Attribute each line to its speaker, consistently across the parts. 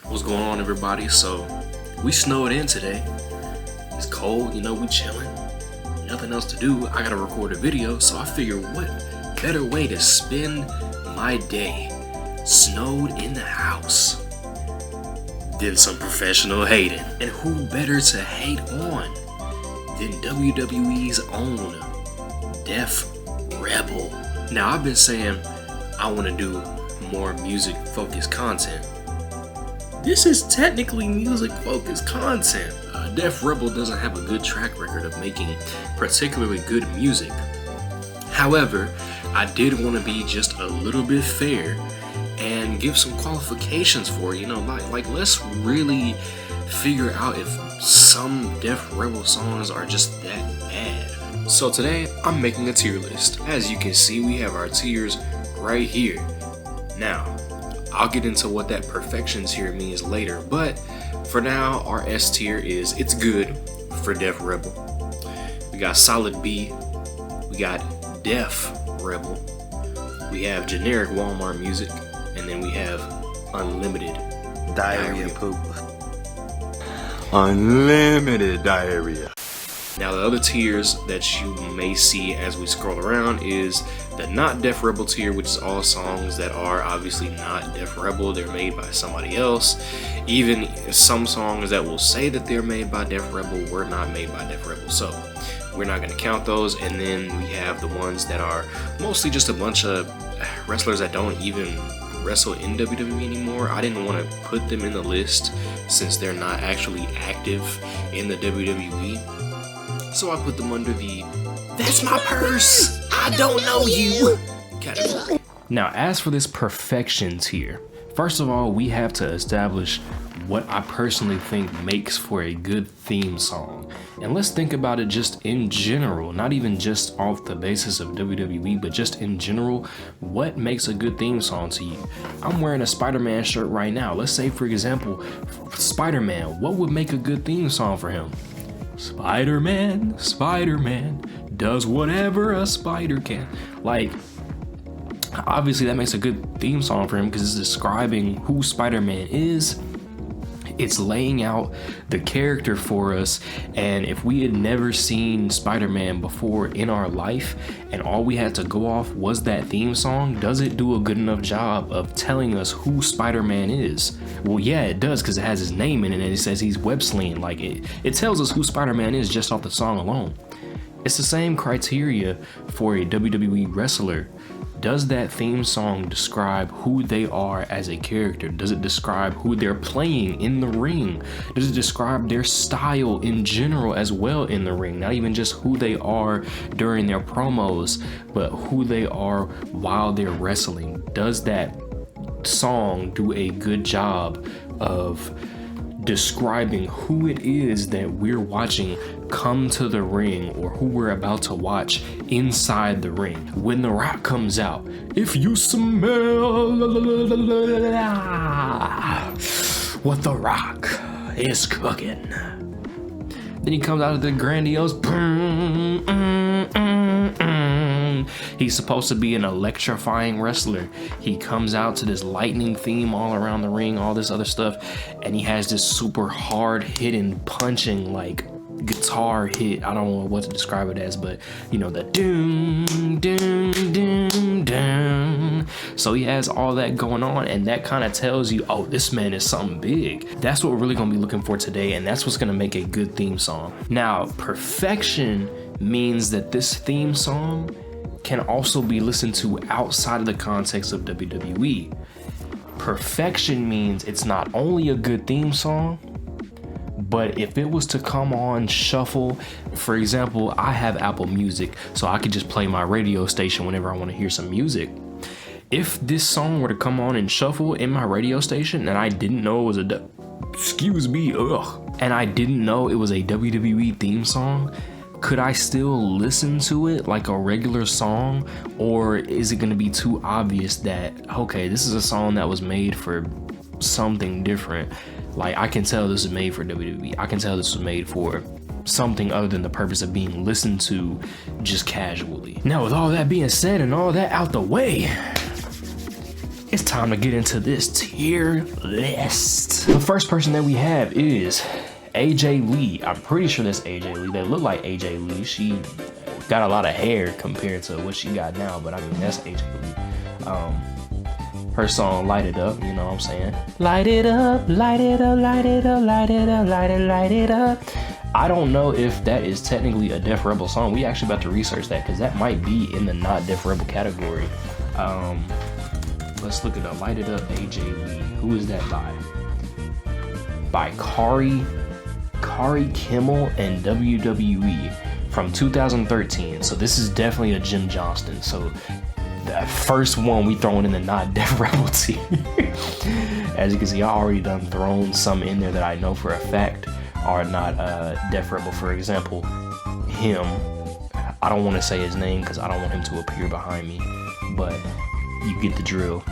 Speaker 1: What's going on, everybody? So we snowed in today. It's cold, we chilling. Nothing else to do. I gotta record a video, so I figured what better way to spend my day snowed in the house than some professional hating. And who better to hate on than WWE's own Def Rebel. Now, I've been saying I want to do more music-focused content. This is technically music-focused content. Def Rebel doesn't have a good track record of making particularly good music. However, I did want to be just a little bit fair and give some qualifications for it. Like let's really figure out if some Def Rebel songs are just that bad. So today, I'm making a tier list. As you can see, we have our tiers right here. Now, I'll get into what that perfection tier means later, but for now, our S tier is it's good for Def Rebel. We got solid B, we got Def Rebel, we have generic Walmart music, and then we have unlimited diarrhea poop.
Speaker 2: Unlimited diarrhea.
Speaker 1: Now, the other tiers that you may see as we scroll around is the not Def Rebel tier, which is all songs that are obviously not Def Rebel. They're made by somebody else. Even some songs that will say that they're made by Def Rebel were not made by Def Rebel. So we're not going to count those. And then we have the ones that are mostly just a bunch of wrestlers that don't even wrestle in WWE anymore. I didn't want to put them in the list since they're not actually active in the WWE. So I put them under the "that's my purse, I don't know you" category. Now, as for this perfection tier, first of all, we have to establish what I personally think makes for a good theme song. And let's think about it just in general, not even just off the basis of WWE, but just in general, what makes a good theme song to you? I'm wearing a Spider-Man shirt right now. Let's say, for example, Spider-Man, what would make a good theme song for him? Spider-Man does whatever a spider can. Like, obviously that makes a good theme song for him because it's describing who Spider-Man is. It's laying out the character for us, and if we had never seen Spider-Man before in our life and all we had to go off was that theme song, does it do a good enough job of telling us who Spider-Man is? Well, yeah, it does, because it has his name in it and it says he's web slinging. Like, it tells us who Spider-Man is just off the song alone. It's the same criteria for a WWE wrestler. Does that theme song describe who they are as a character? Does it describe who they're playing in the ring? Does it describe their style in general as well in the ring? Not even just who they are during their promos, but who they are while they're wrestling. Does that song do a good job of describing who it is that we're watching come to the ring, or who we're about to watch inside the ring? When The Rock comes out, if you smell what The Rock is cooking, then he comes out of the grandiose. He's supposed to be an electrifying wrestler. He comes out to this lightning theme all around the ring, all this other stuff, and he has this super hard hitting, punching, like guitar hit. I don't know what to describe it as, but the doom doom doom doom. So he has all that going on, and that kind of tells you, oh, this man is something big. That's what we're really gonna be looking for today, and that's what's gonna make a good theme song. Now, perfection means that this theme song can also be listened to outside of the context of WWE. Perfection means it's not only a good theme song, but if it was to come on shuffle, for example, I have Apple Music, so I could just play my radio station whenever I want to hear some music. If this song were to come on and shuffle in my radio station and I didn't know it was and I didn't know it was a WWE theme song, could I still listen to it like a regular song? Or is it going to be too obvious that, okay, this is a song that was made for something different? Like, I can tell this is made for WWE. I can tell this was made for something other than the purpose of being listened to just casually. Now, with all that being said and all that out the way, it's time to get into this tier list. The first person that we have is AJ Lee. I'm pretty sure that's AJ Lee. They look like AJ Lee. She got a lot of hair compared to what she got now, but I mean, that's AJ Lee. Her song Light It Up, you know what I'm saying? Light it up, light it up, light it up, light it up, light it, light it up. I don't know if that is technically a Def Rebel song. We actually about to research that because that might be in the not Def Rebel category. Let's look it up. Light It Up, AJ Lee. Who is that by? By Kari Kimmel and WWE from 2013. So this is definitely a Jim Johnston. So the first one we throwing in the not Def Rebel tier. As you can see, I already done thrown some in there that I know for a fact are not Def Rebel. For example, him. I don't want to say his name because I don't want him to appear behind me, but you get the drill.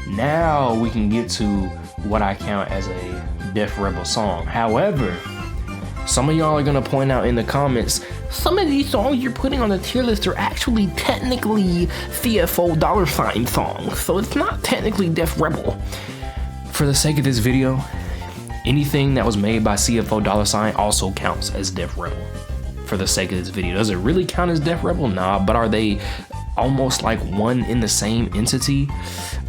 Speaker 1: Now we can get to what I count as a Def Rebel song. However, some of y'all are gonna point out in the comments, some of these songs you're putting on the tier list are actually technically CFO $ songs, so it's not technically Def Rebel. For the sake of this video, anything that was made by CFO $ also counts as Def Rebel. For the sake of this video, does it really count as Def Rebel? Nah, but are they almost like one in the same entity?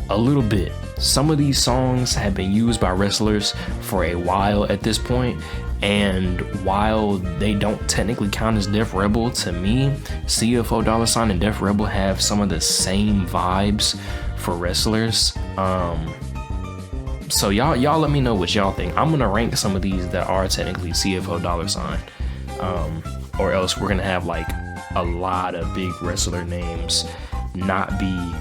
Speaker 1: A little bit. Some of these songs have been used by wrestlers for a while at this point, and while they don't technically count as Def Rebel, to me, CFO $ and Def Rebel have some of the same vibes for wrestlers. So y'all let me know what y'all think. I'm gonna rank some of these that are technically CFO $, or else we're gonna have like a lot of big wrestler names not be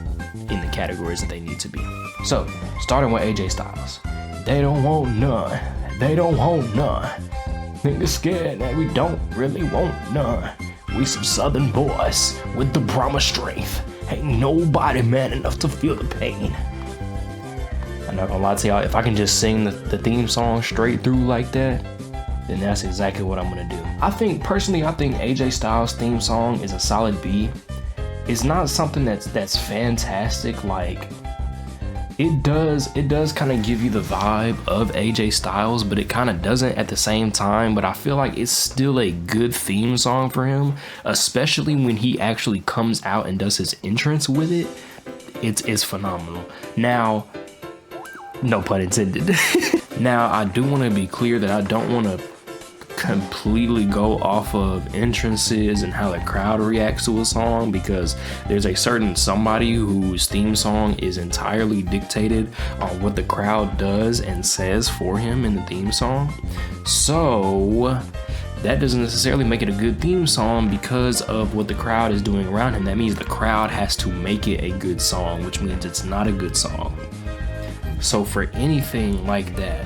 Speaker 1: in the categories that they need to be. So starting with AJ Styles, they don't want none. They don't want none. Niggas scared that we don't really want none. We some southern boys with the Brahma strength. Ain't nobody man enough to feel the pain. I'm not gonna lie to y'all, if I can just sing the theme song straight through like that, then that's exactly what I'm gonna do. I think AJ Styles' theme song is a solid B. It's not something that's fantastic. Like it does kind of give you the vibe of AJ Styles, but it kind of doesn't at the same time. But I feel like it's still a good theme song for him, especially when he actually comes out and does his entrance with it. It's phenomenal. Now, no pun intended. Now, I do want to be clear that I don't want to completely go off of entrances and how the crowd reacts to a song, because there's a certain somebody whose theme song is entirely dictated on what the crowd does and says for him in the theme song. So that doesn't necessarily make it a good theme song because of what the crowd is doing around him. That means the crowd has to make it a good song, which means it's not a good song. So for anything like that,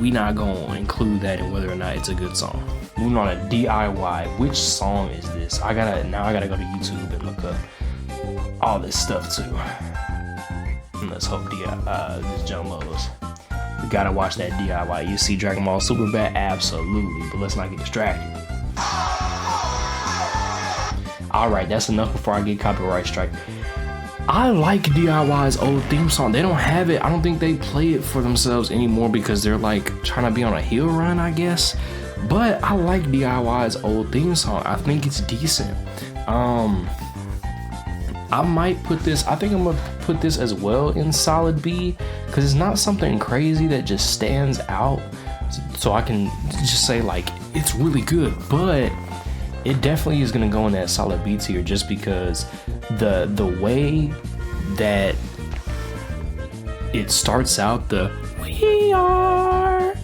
Speaker 1: we not gonna include that in whether or not it's a good song. Moving on to DIY. Which song is this? I gotta go to YouTube and look up all this stuff too. And let's hope this jump loads. We gotta watch that DIY. You see Dragon Ball Super Bad? Absolutely, but let's not get distracted. Alright, that's enough before I get copyright strike. I like DIY's old theme song. They don't have it. I don't think they play it for themselves anymore because they're like trying to be on a heel run, I guess. But I like DIY's old theme song. I think it's decent. I might put this, I think I'm gonna put this as well in solid B, because it's not something crazy that just stands out. So I can just say like, it's really good, but it definitely is gonna go in that solid B tier just because the way that it starts out, the we are,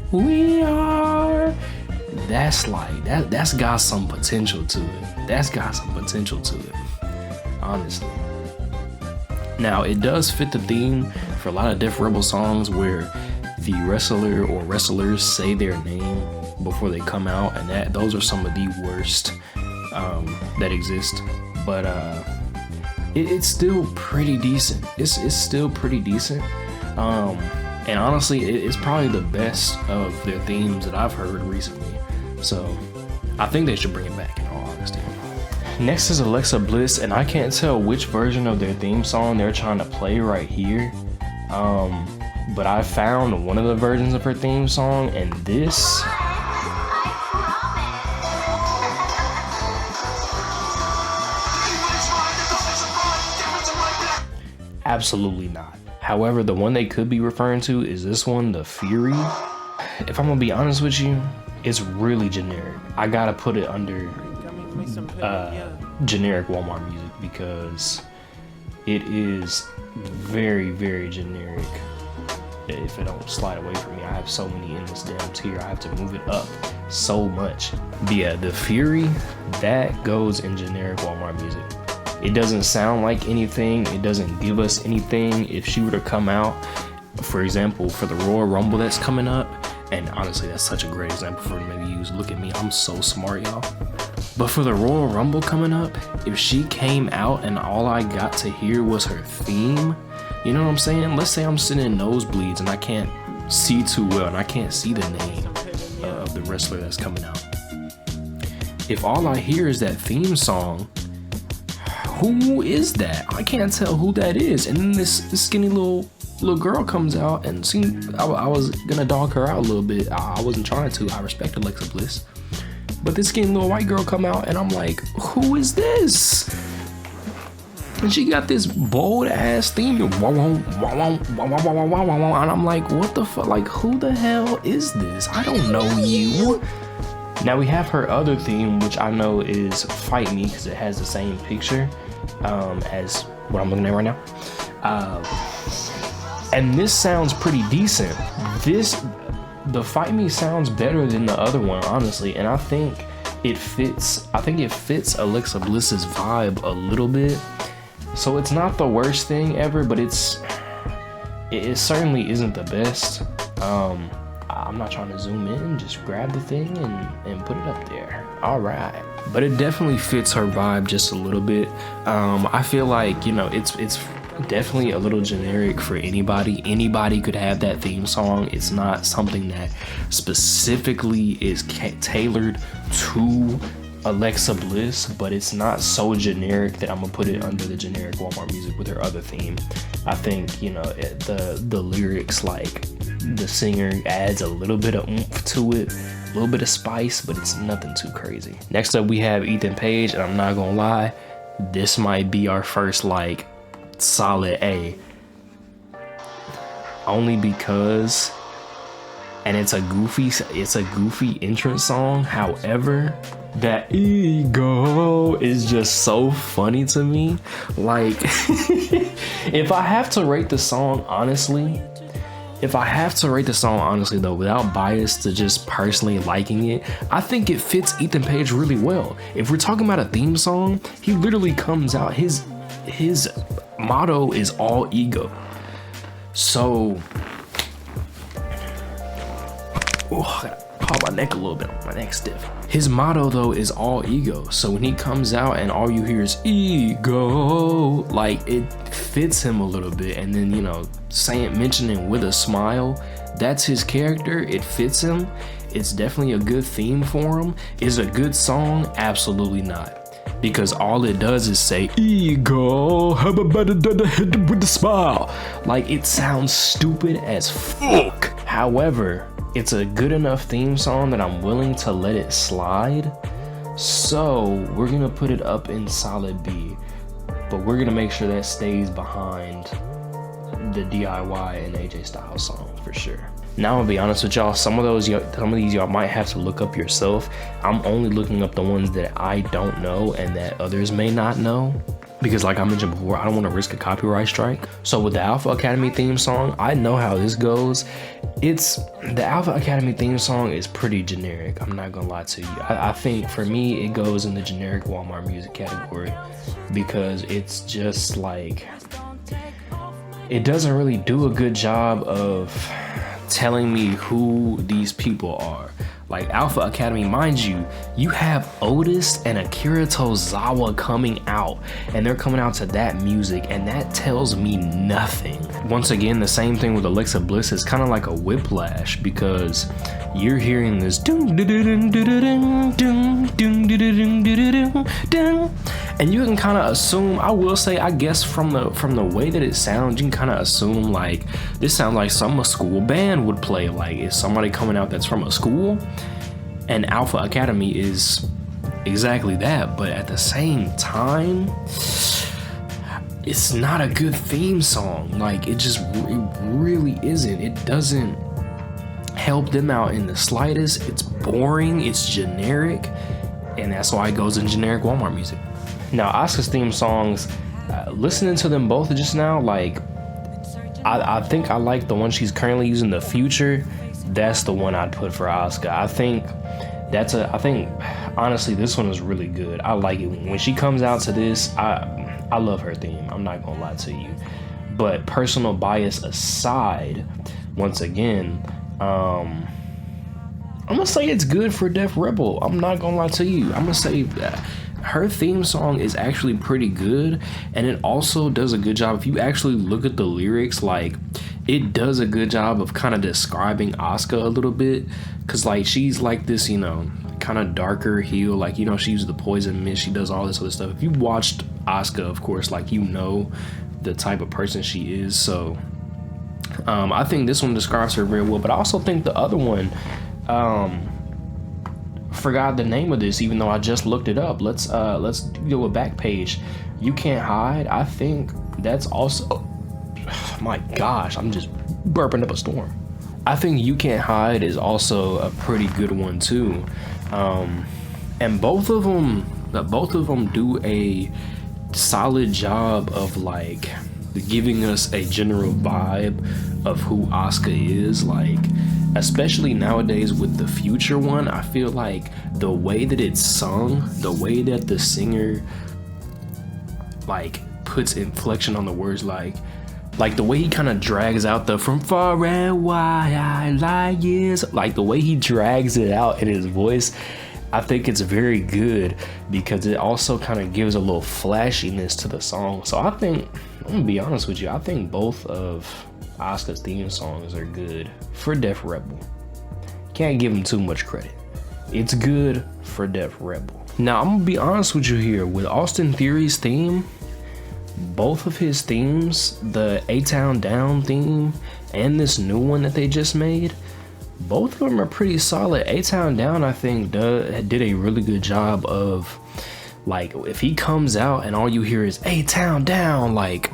Speaker 1: that's like, that's got some potential to it. That's got some potential to it, honestly. Now, it does fit the theme for a lot of Def Rebel songs where the wrestler or wrestlers say their name before they come out, and those are some of the worst that exist. But it's still pretty decent. It's still pretty decent. And honestly, it's probably the best of their themes that I've heard recently. So I think they should bring it back, in all honesty. Next is Alexa Bliss, and I can't tell which version of their theme song they're trying to play right here. But I found one of the versions of her theme song, and this absolutely not. However, the one they could be referring to is this one, the Fury. If I'm gonna be honest with you, it's really generic. I gotta put it under generic Walmart music because it is very, very generic. If it don't slide away from me, I have so many in this damn tier. I have to move it up so much. But yeah, the Fury, that goes in generic Walmart music. It doesn't sound like anything. It doesn't give us anything. If she were to come out, for example, for the Royal Rumble that's coming up, and honestly, that's such a great example for me to use. Look at me, I'm so smart, y'all. But for the Royal Rumble coming up, if she came out and all I got to hear was her theme, you know what I'm saying? Let's say I'm sitting in nosebleeds and I can't see too well and I can't see the name of the wrestler that's coming out. If all I hear is that theme song, who is that? I can't tell who that is. And then this skinny little girl comes out and I was gonna dog her out a little bit. I wasn't trying to. I respect Alexa Bliss. But this skinny little white girl come out and I'm like, who is this? And she got this bold ass theme. And I'm like, what the fuck? Like, who the hell is this? I don't know you. Now we have her other theme, which I know is Fight Me because it has the same picture as what I'm looking at right now. And this sounds pretty decent. The Fight Me sounds better than the other one, honestly, and I think it fits Alexa Bliss's vibe a little bit. So it's not the worst thing ever, but it certainly isn't the best. I'm not trying to zoom in, just grab the thing and put it up there. All right. But it definitely fits her vibe just a little bit. I feel like, you know, it's definitely a little generic for anybody. Anybody could have that theme song. It's not something that specifically is tailored to Alexa Bliss, but it's not so generic that I'm gonna put it under the generic Walmart music with her other theme. I think, you know, the lyrics, like the singer adds a little bit of oomph to it, a little bit of spice, but it's nothing too crazy. Next up we have Ethan Page, and I'm not gonna lie, this might be our first like solid A, only because, and it's a goofy entrance song. However, that ego is just so funny to me. Like, if I have to rate the song honestly though, without bias to just personally liking it, I think it fits Ethan Page really well. If we're talking about a theme song, he literally comes out, his motto is all ego. So, I gotta pop my neck a little bit, my neck's stiff. His motto though is all ego. So when he comes out and all you hear is ego, like, it fits him a little bit. And then, you know, mentioning with a smile, that's his character. It fits him. It's definitely a good theme for him. Is it a good song? Absolutely not. Because all it does is say ego, have a better hit with the smile. Like, it sounds stupid as fuck. However, it's a good enough theme song that I'm willing to let it slide. So we're gonna put it up in solid B, but we're gonna make sure that stays behind the DIY and AJ Styles song for sure. Now I'm gonna be honest with y'all, some of these y'all might have to look up yourself. I'm only looking up the ones that I don't know and that others may not know, because like I mentioned before, I don't want to risk a copyright strike. So with the Alpha Academy theme song, I know how this goes. The Alpha Academy theme song is pretty generic, I'm not gonna lie to you. I think for me it goes in the generic Walmart music category, because it's just like, it doesn't really do a good job of telling me who these people are. Like Alpha Academy, mind you, you have Otis and Akira Tozawa coming out, and they're coming out to that music, and that tells me nothing. Once again, the same thing with Alexa Bliss. It's kind of like a whiplash, because you're hearing this and you can kind of assume, I will say, I guess from the way that it sounds, you can kind of assume like this sounds like some school band would play. Like, is somebody coming out that's from a school? And Alpha Academy is exactly that, but at the same time, it's not a good theme song. Like, it really isn't. It doesn't help them out in the slightest. It's boring, it's generic, and that's why it goes in generic Walmart music. Now, Asuka's theme songs, listening to them both just now, like, I think I like the one she's currently using, The Future. That's the one I'd put for Asuka. I think honestly, this one is really good. I like it. When she comes out to this, I love her theme. I'm not gonna lie to you. But personal bias aside, once again, I'm gonna say it's good for Def Rebel. I'm not gonna lie to you. I'm gonna say that her theme song is actually pretty good, and it also does a good job. If you actually look at the lyrics, like, it does a good job of kind of describing Asuka a little bit, because like she's like this, you know, kind of darker heel, like, you know, she uses the poison mist, she does all this other stuff. If you watched Asuka, of course, like, you know the type of person she is. So I think this one describes her very well, but I also think the other one, forgot the name of this, even though I just looked it up. Let's do a back page. You Can't Hide. I think that's also, oh my gosh, I'm just burping up a storm. I think You Can't Hide is also a pretty good one too, and both of them do a solid job of like giving us a general vibe of who Asuka is. Like, especially nowadays with the Future one, I feel like the way that it's sung, the way that the singer like puts inflection on the words, like the way he kind of drags out the "from far and wide I lie is," like the way he drags it out in his voice, I think it's very good, because it also kind of gives a little flashiness to the song. So I think, I'm gonna be honest with you, I think both of Asuka's theme songs are good for Def Rebel. Can't give him too much credit. It's good for Def Rebel. Now, I'm gonna be honest with you here, with Austin Theory's theme, both of his themes, the A-Town Down theme and this new one that they just made, both of them are pretty solid. A-Town Down, I think, did a really good job of, like, if he comes out and all you hear is A-Town Down, like,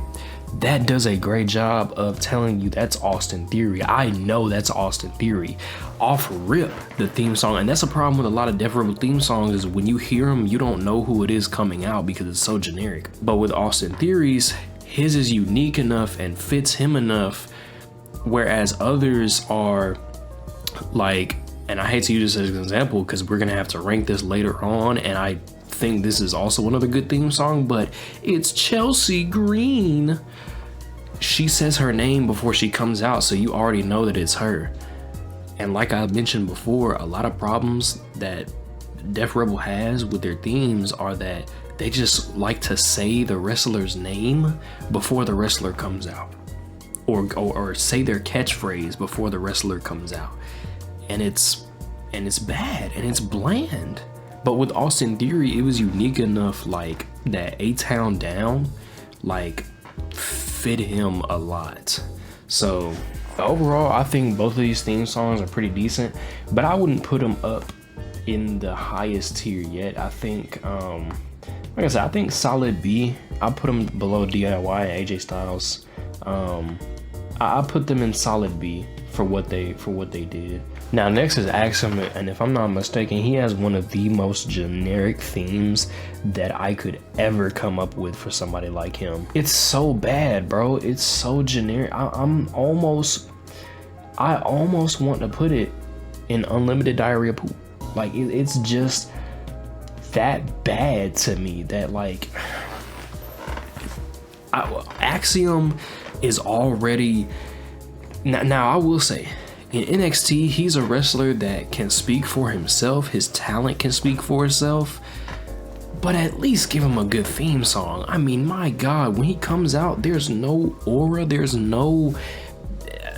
Speaker 1: that does a great job of telling you that's Austin Theory. I know that's Austin Theory. Off rip, the theme song, and that's a problem with a lot of Def Rebel theme songs, is when you hear them, you don't know who it is coming out because it's so generic. But with Austin Theory's, his is unique enough and fits him enough, whereas others are like, and I hate to use this as an example because we're gonna have to rank this later on, and I think this is also another good theme song, but it's Chelsea Green. She says her name before she comes out, so you already know that it's her. And like I mentioned before, a lot of problems that Def Rebel has with their themes are that they just like to say the wrestler's name before the wrestler comes out, or say their catchphrase before the wrestler comes out, and it's bad and it's bland. But with Austin Theory, it was unique enough, like that A-Town Down, like, fit him a lot. So overall, I think both of these theme songs are pretty decent, but I wouldn't put them up in the highest tier yet. I think, like I said, I think solid B. I put them below DIY and AJ Styles. I put them in solid B for what they did. Now next is Axiom, and if I'm not mistaken, he has one of the most generic themes that I could ever come up with for somebody like him. It's so bad, bro. It's so generic. I almost want to put it in unlimited diarrhea poop. Like, it's just that bad to me that, like, Axiom is already, now I will say, In NXT, he's a wrestler that can speak for himself. His talent can speak for itself. But at least give him a good theme song. I mean, my God, when he comes out, there's no aura, there's no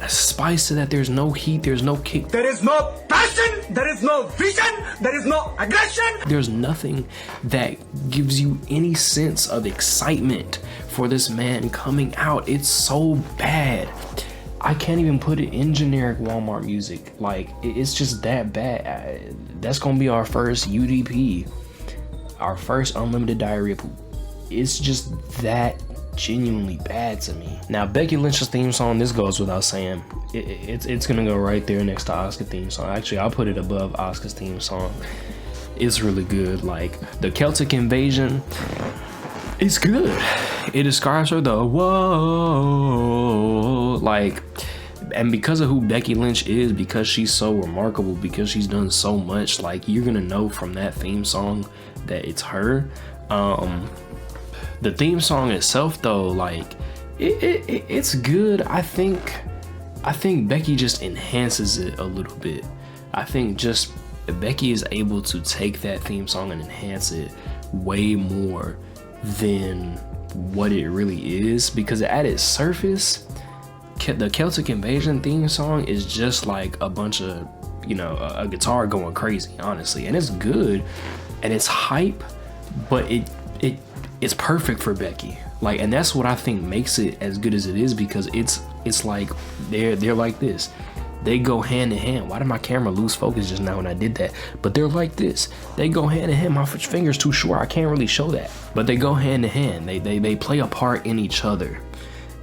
Speaker 1: spice to that, there's no heat, there's no kick.
Speaker 3: There is no passion, there is no vision, there is no aggression.
Speaker 1: There's nothing that gives you any sense of excitement for this man coming out. It's so bad. I can't even put it in generic Walmart music. Like, it's just that bad. That's gonna be our first UDP. Our first unlimited diarrhea poop. It's just that genuinely bad to me. Now, Becky Lynch's theme song, this goes without saying. It's gonna go right there next to Asuka's theme song. Actually, I'll put it above Asuka's theme song. It's really good. Like, the Celtic Invasion, it's good. It describes her the whoa, like, and because of who Becky Lynch is, because she's so remarkable, because she's done so much, like, you're gonna know from that theme song that it's her. The theme song itself, though, like, it's good. I think Becky just enhances it a little bit. I think just Becky is able to take that theme song and enhance it way more than what it really is, because at its surface, the Celtic Invasion theme song is just like a bunch of, you know, a guitar going crazy, honestly, and it's good and it's hype, but it's perfect for Becky. Like, and that's what I think makes it as good as it is, because it's like they're like this. They go hand in hand. Why did my camera lose focus just now when I did that? But they're like this. They go hand in hand. My finger's too short. I can't really show that. But they go hand in hand. They play a part in each other.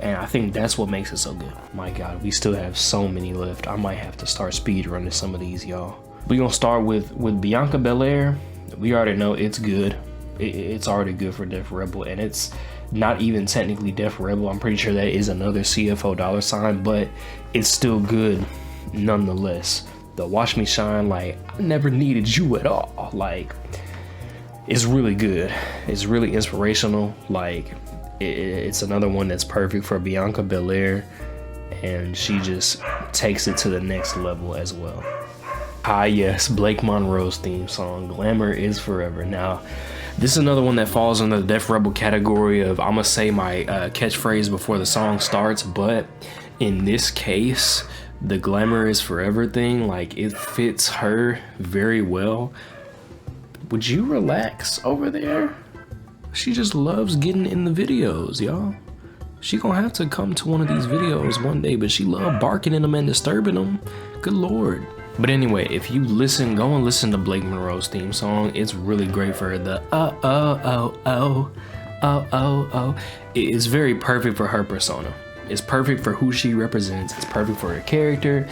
Speaker 1: And I think that's what makes it so good. My God, we still have so many left. I might have to start speed running some of these, y'all. We're gonna start with Bianca Belair. We already know it's good. It's already good for Def Rebel, and it's not even technically Def Rebel. I'm pretty sure that is another CFO $, but it's still good nonetheless. The Watch Me Shine, like, I never needed you at all. Like, it's really good. It's really inspirational. Like, it's another one that's perfect for Bianca Belair, and she just takes it to the next level as well. Ah, yes, Blake Monroe's theme song, Glamour is Forever. Now, this is another one that falls under the Def Rebel category of, I'm gonna say my catchphrase before the song starts, but in this case, the Glamour is Forever thing, like, it fits her very well. Would you relax over there? She just loves getting in the videos, y'all. She gonna have to come to one of these videos one day, but she love barking in them and disturbing them. Good Lord. But anyway, if you listen, go and listen to Blake Monroe's theme song. It's really great for her. The it's very perfect for her persona. It's perfect for who she represents. It's perfect for her character.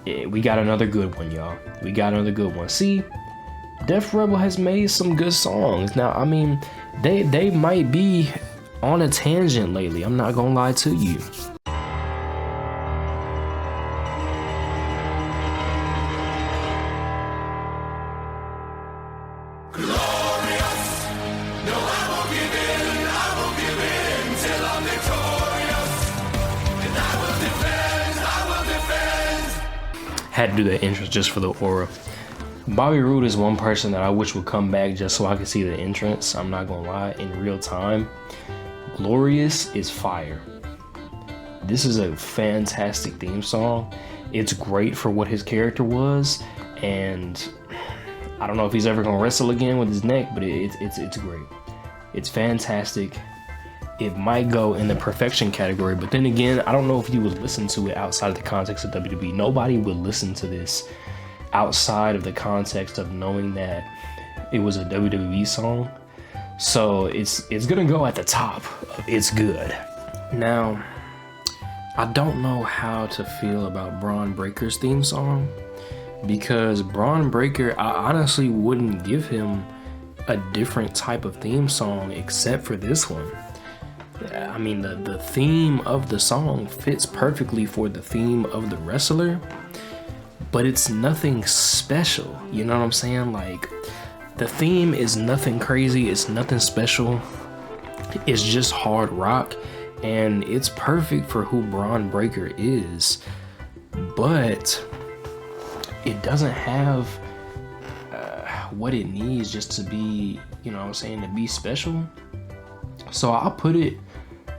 Speaker 1: We got another good one, y'all. We got another good one. See, Def Rebel has made some good songs. Now, I mean, they might be on a tangent lately. I'm not gonna lie to you. Had to do that entrance just for the aura. Bobby Roode is one person that I wish would come back just so I could see the entrance. I'm not gonna lie, in real time. Glorious is fire. This is a fantastic theme song. It's great for what his character was, and I don't know if he's ever gonna wrestle again with his neck, but it's great. It's fantastic. It might go in the perfection category, but then again, I don't know if you would listen to it outside of the context of WWE. Nobody would listen to this outside of the context of knowing that it was a WWE song. So it's gonna go at the top of it's good. Now, I don't know how to feel about Braun Breaker's theme song, because Braun Breaker, I honestly wouldn't give him a different type of theme song except for this one. I mean, the theme of the song fits perfectly for the theme of the wrestler, but it's nothing special. You know what I'm saying? Like, the theme is nothing crazy. It's nothing special. It's just hard rock, and it's perfect for who Braun Breaker is.
Speaker 4: but it doesn't have what it needs just to be, you know what I'm saying, to be special. So I'll put it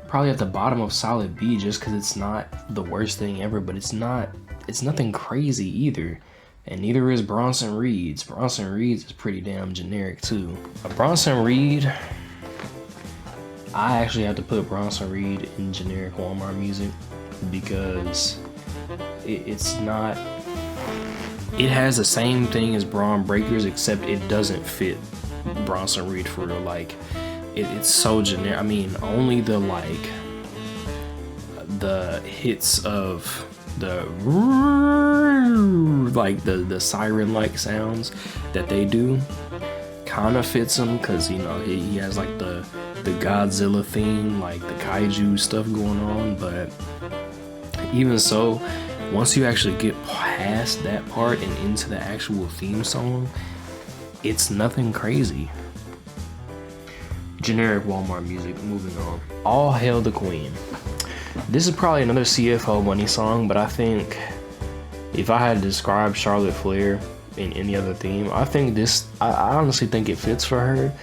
Speaker 4: probably at the bottom of solid B, just because it's not the worst thing ever, but it's nothing crazy either. And neither is Bronson Reed's. Bronson Reed's is pretty damn generic too. Bronson Reed, I actually have to put Bronson Reed in generic Walmart music, because it's not, it has the same thing as Braun Breakers, except it doesn't fit Bronson Reed for real. Like, it's so generic. I mean, only the hits of the siren like sounds that they do kind of fits him, because, you know, he has like the Godzilla theme, like the kaiju stuff going on. But even so, once you actually get past that part and into the actual theme song, it's nothing crazy. Generic Walmart music. Moving on. All Hail the Queen. This is probably another CFO Money song, but I think if I had to describe Charlotte Flair in any other theme, I think this, I honestly think it fits for her.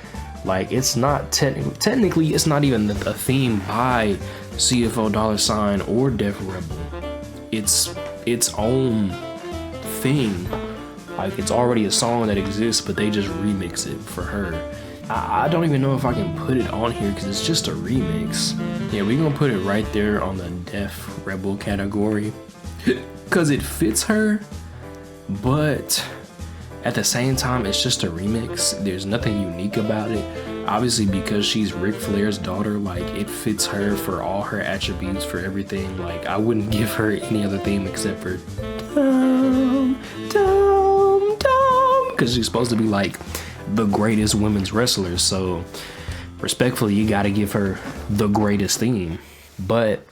Speaker 4: Like, it's not technically it's not even a theme by CFO Dollar Sign or Def Rebel. It's its own thing. Like, it's already a song that exists, but they just remix it for her. I don't even know if I can put it on here because it's just a remix. Yeah, we're gonna put it right there on the Def Rebel category because it fits her, but at the same time, it's just a remix. There's nothing unique about it. Obviously, because she's Ric Flair's daughter, like, it fits her for all her attributes, for everything. Like, I wouldn't give her any other theme except for Dum Dum Dum, because she's supposed to be like the greatest women's wrestler. So respectfully, you gotta give her the greatest theme. But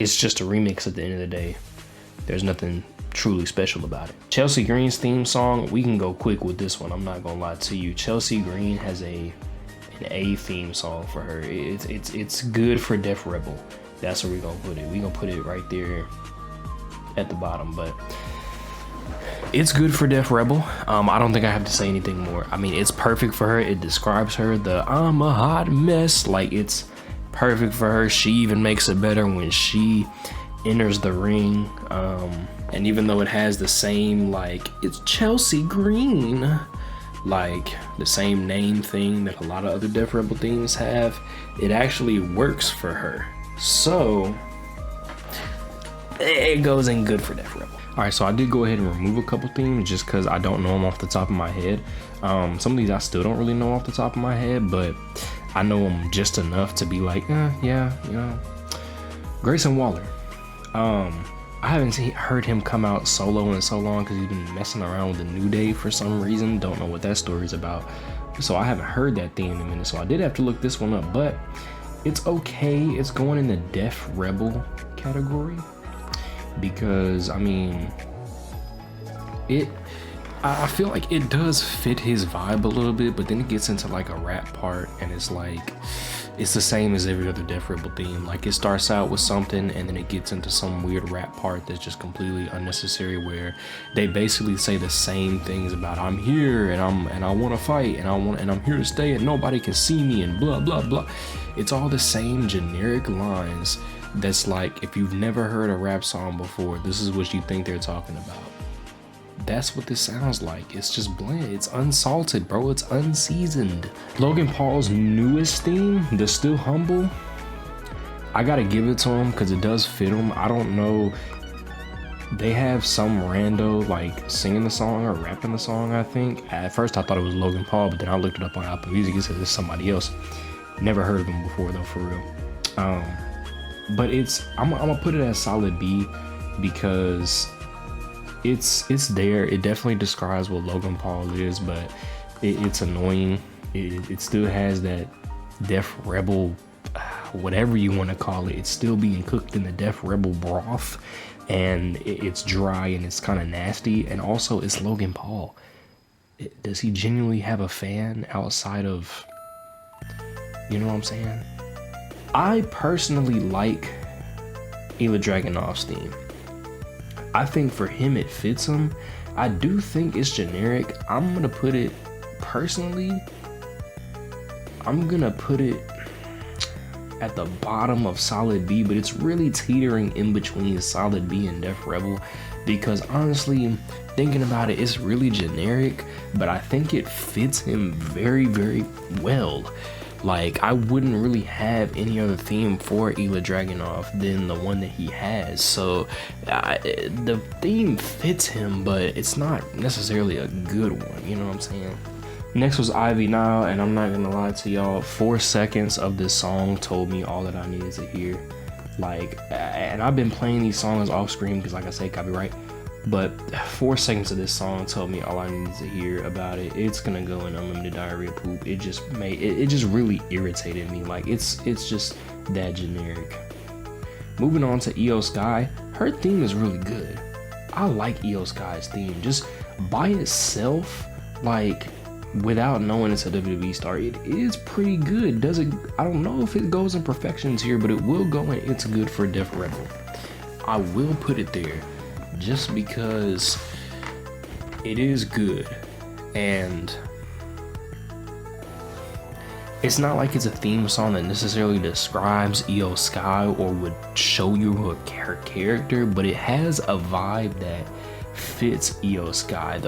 Speaker 4: it's just a remix at the end of the day. There's nothing truly special about it. Chelsea Green's theme song, we can go quick with this one. I'm not gonna lie to you. Chelsea Green has an A theme song for her. It's good for Def Rebel. That's where we're gonna put it. We're gonna put it right there at the bottom, but it's good for Def Rebel. I don't think I have to say anything more. I mean, it's perfect for her. It describes her. The I'm a hot mess. Like, it's perfect for her. She even makes it better when she enters the ring. And even though it has the same, like, it's Chelsea Green, like the same name thing that a lot of other Def Rebel themes have, it actually works for her. So it goes in good for Def Rebel. Alright, so I did go ahead and remove a couple themes just because I don't know them off the top of my head. Some of these I still don't really know off the top of my head, but I know them just enough to be like, yeah, you know. Grayson Waller. I haven't heard him come out solo in so long because he's been messing around with the New Day for some reason. Don't know what that story's about. So I haven't heard that theme in a minute. So I did have to look this one up, but it's okay. It's going in the Def Rebel category because, I mean, I feel like it does fit his vibe a little bit, but then it gets into like a rap part and it's like, it's the same as every other Def Rebel theme. Like, it starts out with something and then it gets into some weird rap part that's just completely unnecessary, where they basically say the same things about I'm here and I want to fight and I'm here to stay and nobody can see me and blah blah blah. It's all the same generic lines. That's like, if you've never heard a rap song before, this is what you think they're talking about. That's what this sounds like. It's just bland. It's unsalted, bro. It's unseasoned. Logan Paul's newest theme, the Still Humble, I gotta give it to him because it does fit him. I don't know. They have some rando like singing the song or rapping the song, I think. At first I thought it was Logan Paul, but then I looked it up on Apple Music. It says it's somebody else. Never heard of him before though, for real. But I'm gonna put it as solid B because it's there. It definitely describes what Logan Paul is, but it's annoying. It still has that Def Rebel, whatever you want to call it. It's still being cooked in the Def Rebel broth, and it's dry and it's kind of nasty. And also, it's Logan Paul. Does he genuinely have a fan outside of, you know what I'm saying? I personally like Ilya Dragunov's theme. I think for him it fits him. I do think it's generic. I'm gonna put it personally, I'm gonna put it at the bottom of solid B, but it's really teetering in between solid B and Def Rebel, because honestly, thinking about it, it's really generic, but I think it fits him very, very well. Like, I wouldn't really have any other theme for Ilya Dragunov than the one that he has. So the theme fits him, but it's not necessarily a good one, you know what I'm saying? Next was Ivy Nile, and I'm not gonna lie to y'all, 4 seconds of this song told me all that I needed to hear. Like, and I've been playing these songs off screen because, like I say, copyright. But 4 seconds of this song told me all I needed to hear about it. It's gonna go in unlimited diarrhea poop. It just really irritated me. Like, it's just that generic. Moving on to Io Sky, her theme is really good. I like Io Sky's theme just by itself. Like, without knowing it's a WWE star, it is pretty good. Does it? I don't know if it goes in perfections here, but it will go in It's Good for Def Rebel. I will put it there, just because it is good, and it's not like it's a theme song that necessarily describes Io Sky or would show you her character, but it has a vibe that fits Io Sky.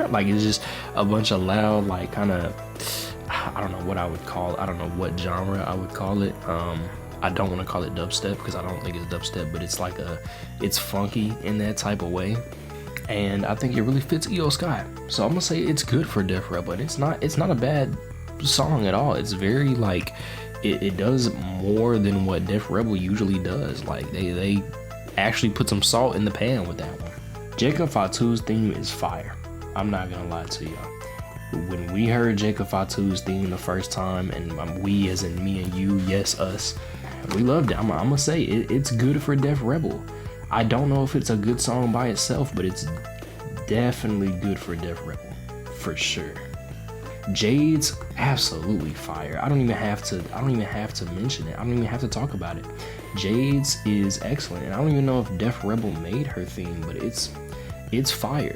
Speaker 4: Like, it's just a bunch of loud, like, kind of, I don't know what I would call it. I don't know what genre I would call it. I don't want to call it dubstep because I don't think it's dubstep, but it's like it's funky in that type of way, and I think it really fits Io Sky. So I'm gonna say it's good for Def Rebel, but it's not a bad song at all. It's very, like, it does more than what Def Rebel usually does. Like, they actually put some salt in the pan with that one. Jacob Fatu's theme is fire. I'm not gonna lie to y'all. When we heard Jacob Fatu's theme the first time, and we as in me and you, yes, us, we loved it. I'm gonna say it's good for Def Rebel. I don't know if it's a good song by itself, but it's definitely good for Def Rebel, for sure. Jade's absolutely fire. I don't even have to mention it. I don't even have to talk about it. Jade's is excellent, and I don't even know if Def Rebel made her theme, but it's fire.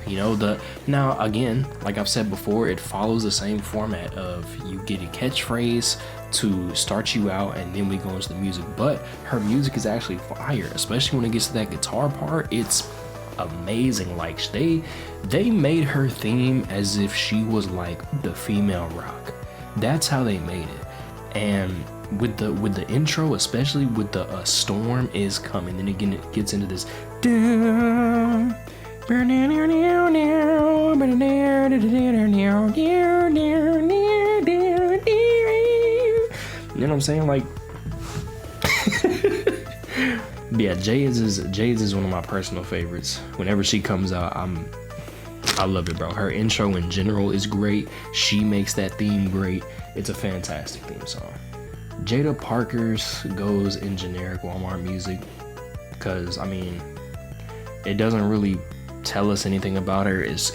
Speaker 4: You know, now again, like I've said before, it follows the same format of you get a catchphrase to start you out, and then we go into the music. But her music is actually fire, especially when it gets to that guitar part. It's amazing. Like, they made her theme as if she was like the female Rock. That's how they made it. And with the intro, especially with the storm is coming, then again it gets into this. You know what I'm saying? Like, yeah, Jade's is one of my personal favorites. Whenever she comes out, I love it, bro. Her intro in general is great. She makes that theme great. It's a fantastic theme song. Jada Parker's goes in generic Walmart music because, I mean, it doesn't really tell us anything about her. It's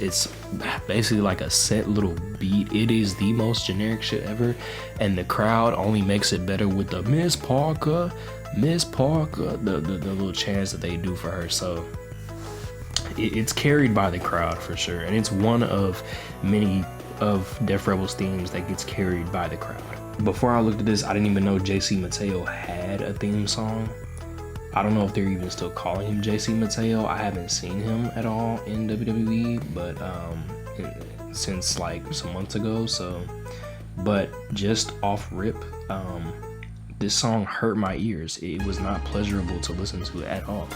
Speaker 4: basically like a set little beat. It is the most generic shit ever, and the crowd only makes it better with the Miss Parker, the little chants that they do for her. So it's carried by the crowd for sure, and it's one of many of Def Rebel's themes that gets carried by the crowd. Before I looked at this, I didn't even know JC Mateo had a theme song. I don't know if they're even still calling him JC Mateo. I haven't seen him at all in WWE, but since like some months ago. So, but just off rip, this song hurt my ears. It was not pleasurable to listen to at all.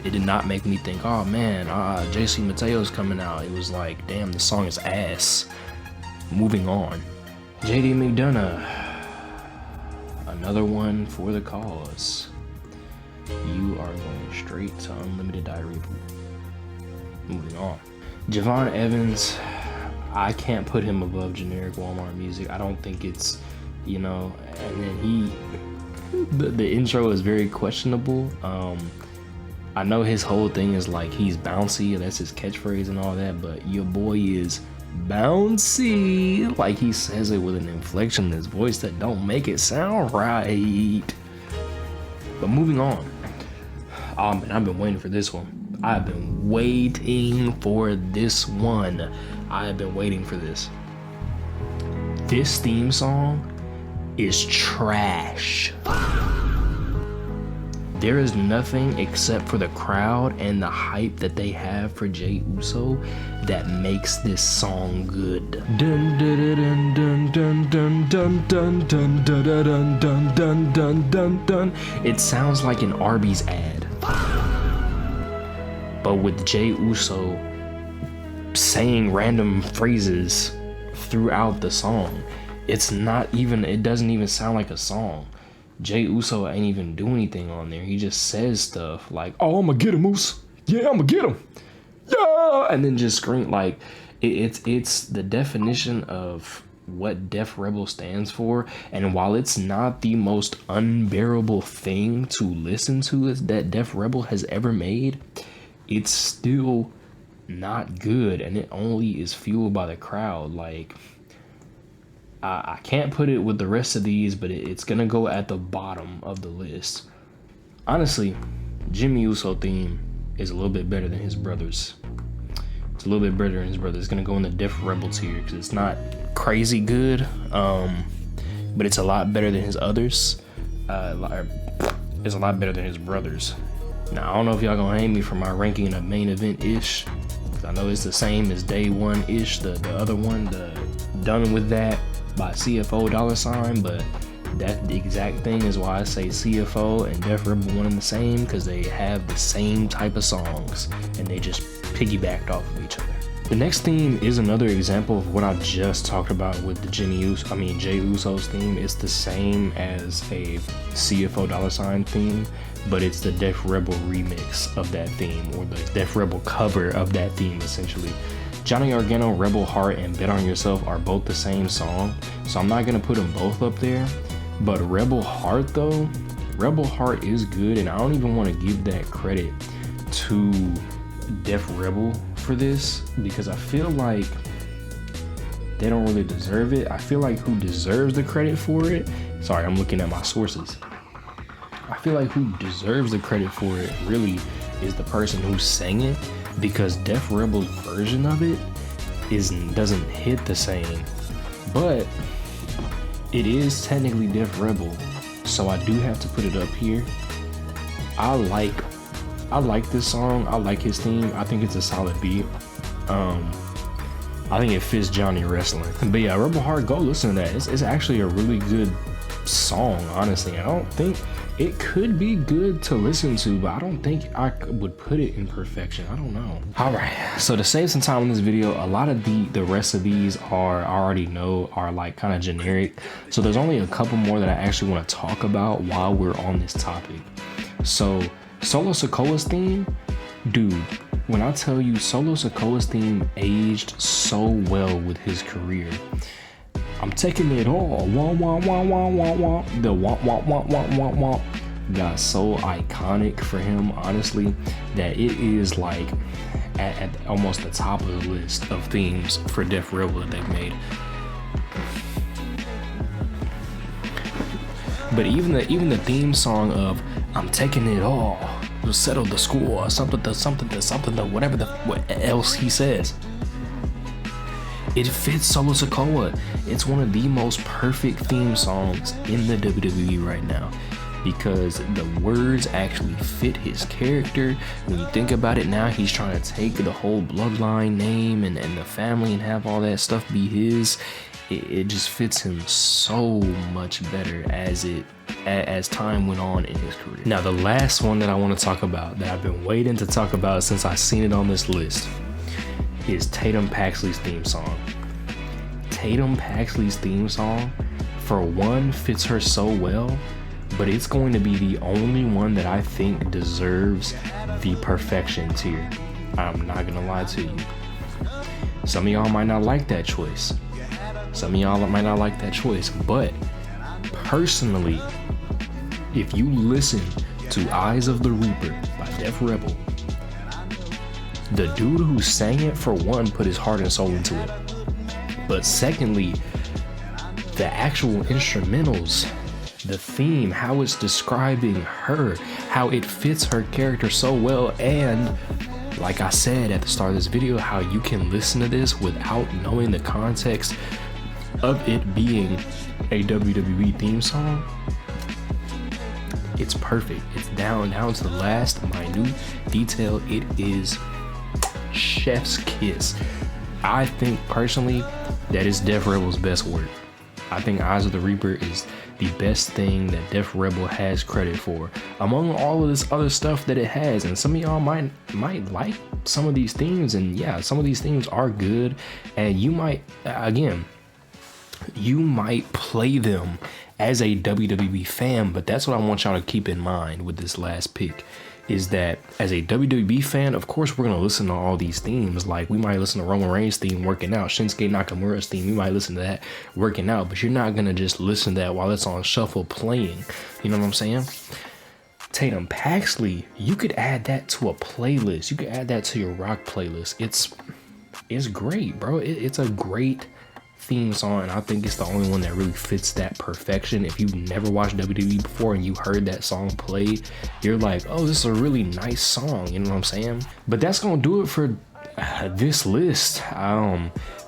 Speaker 4: It did not make me think, oh man, JC Mateo's coming out. It was like, damn, this song is ass. Moving on. JD McDonough, another one for the cause. You are going straight to unlimited diarrhea pool. Moving on. Javon Evans, I can't put him above generic Walmart music. I don't think it's, you know, and then the intro is very questionable. I know his whole thing is like he's bouncy, that's his catchphrase and all that, but your boy is bouncy. Like, he says it with an inflection in his voice that don't make it sound right. But moving on. Man, I've been waiting for this one. I've been waiting for this one. I have been waiting for this. This theme song is trash. There is nothing except for the crowd and the hype that they have for Jey Uso that makes this song good. Dun dun dun dun dun dun dun dun dun dun dun dun dun dun dun. It sounds like an Arby's ad, but with Jey Uso saying random phrases throughout the song. It doesn't even sound like a song. Jey Uso ain't even do anything on there. He just says stuff like, "Oh, I'm gonna get him, Moose. Yeah, I'm gonna get him. Yeah," and then just scream like it's the definition of what Def Rebel stands for. And while it's not the most unbearable thing to listen to that Def Rebel has ever made, it's still not good, and it only is fueled by the crowd. Like, I can't put it with the rest of these, but it's gonna go at the bottom of the list. Honestly, Jimmy Uso theme is a little bit better than his brother's. It's a little bit better than his brother's. It's gonna go in the Def Rebel tier because it's not crazy good, but it's a lot better than his others. It's a lot better than his brother's. Now, I don't know if y'all gonna hate me for my ranking of main event-ish, because I know it's the same as day one-ish, the other one, the Done With That by CFO $, but that the exact thing is why I say CFO and Def Rebel one and the same, because they have the same type of songs and they just piggybacked off of each other. The next theme is another example of what I just talked about with the Jey Uso's theme. It's the same as a CFO $, theme, but it's the Def Rebel remix of that theme, or the Def Rebel cover of that theme, essentially. Johnny Gargano, Rebel Heart, and Bet On Yourself are both the same song, so I'm not gonna put them both up there. But Rebel Heart though, Rebel Heart is good, and I don't even want to give that credit to Def Rebel for this, because I feel like they don't really deserve it. I feel like who deserves the credit for it, sorry, I'm looking at my sources. I feel like who deserves the credit for it really is the person who sang it, because Def Rebel's version of it doesn't hit the same, but it is technically Def Rebel, so I do have to put it up here. I like this song. I like his theme. I think it's a solid beat. I think it fits Johnny wrestling. But yeah, Rebel Heart, go listen to that. It's actually a really good song, honestly. I don't think it could be good to listen to, but I don't think I would put it in perfection. I don't know. All right, so to save some time in this video, a lot of the rest of these I already know are like kind of generic. So there's only a couple more that I actually want to talk about while we're on this topic. So Solo Sikoa's theme, dude, when I tell you Solo Sikoa's theme aged so well with his career. I'm taking it all. Wah, wah, wah, wah, wah, wah. The wah, wah, wah, wah, wah, wah got so iconic for him, honestly, that it is like at almost the top of the list of themes for Def Rebel that they've made. But even the theme song of "I'm taking it all to settle the score," something, whatever what else he says. It fits Solo Sikoa. It's one of the most perfect theme songs in the WWE right now, because the words actually fit his character. When you think about it now, he's trying to take the whole bloodline name and the family and have all that stuff be his. It just fits him so much better as time went on in his career. Now, the last one that I want to talk about, that I've been waiting to talk about since I seen it on this list, is Tatum Paxley's theme song. Tatum Paxley's theme song, for one, fits her so well, but it's going to be the only one that I think deserves the perfection tier. I'm not gonna lie to you. Some of y'all might not like that choice. But personally, if you listen to Eyes of the Reaper by Def Rebel, the dude who sang it, for one, put his heart and soul into it. But secondly, the actual instrumentals the theme, how it's describing her, how it fits her character so well, and like I said at the start of this video, how you can listen to this without knowing the context of it being a WWE theme song. It's perfect. It's down to the last minute detail. It is chef's kiss. I think personally that is Def Rebel's best work. I think Eyes of the Reaper is the best thing that Def Rebel has credit for among all of this other stuff that it has. And some of y'all might like some of these themes, and yeah, some of these themes are good, and you might play them as a WWE fan. But that's what I want y'all to keep in mind with this last pick, is that as a WWE fan, of course, we're going to listen to all these themes. Like, we might listen to Roman Reigns' theme working out, Shinsuke Nakamura's theme, we might listen to that working out, but you're not going to just listen to that while it's on shuffle playing. You know what I'm saying? Tatum Paxley, you could add that to a playlist. You could add that to your rock playlist. It's great, bro. It's a great theme song, and I think it's the only one that really fits that perfection. If you've never watched WWE before and you heard that song played, you're like, oh, this is a really nice song. You know what I'm saying? But that's gonna do it for this list.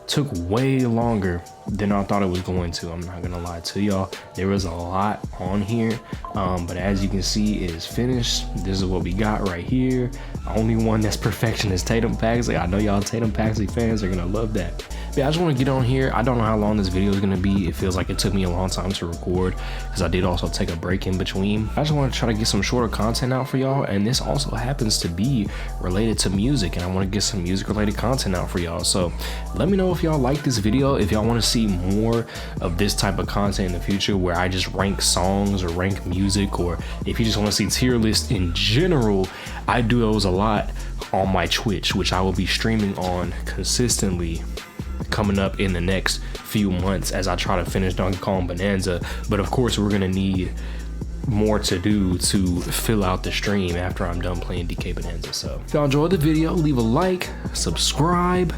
Speaker 4: Took way longer than I thought it was going to. I'm not gonna lie to y'all. There was a lot on here, but as you can see, it is finished. This is what we got right here. The only one that's perfection is Tatum Paxley. I know y'all Tatum Paxley fans are gonna love that. But yeah, I just want to get on here. I don't know how long this video is gonna be. It feels like it took me a long time to record because I did also take a break in between. I just want to try to get some shorter content out for y'all, and this also happens to be related to music, and I want to get some music related content out for y'all. So let me know if y'all like this video, if y'all want to see more of this type of content in the future where I just rank songs or rank music, or if you just want to see tier lists in general. I do those a lot on my Twitch, which I will be streaming on consistently coming up in the next few months as I try to finish Donkey Kong Bonanza. But of course, we're gonna need more to do to fill out the stream after I'm done playing DK Bonanza. So if y'all enjoyed the video, leave a like, subscribe.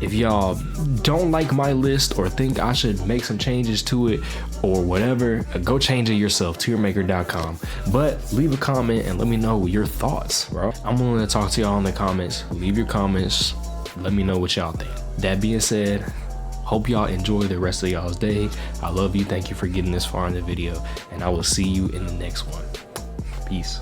Speaker 4: If y'all don't like my list or think I should make some changes to it or whatever, go change it yourself, tiermaker.com. But leave a comment and let me know your thoughts, bro. I'm willing to talk to y'all in the comments. Leave your comments. Let me know what y'all think. That being said, hope y'all enjoy the rest of y'all's day. I love you. Thank you for getting this far in the video, and I will see you in the next one. Peace.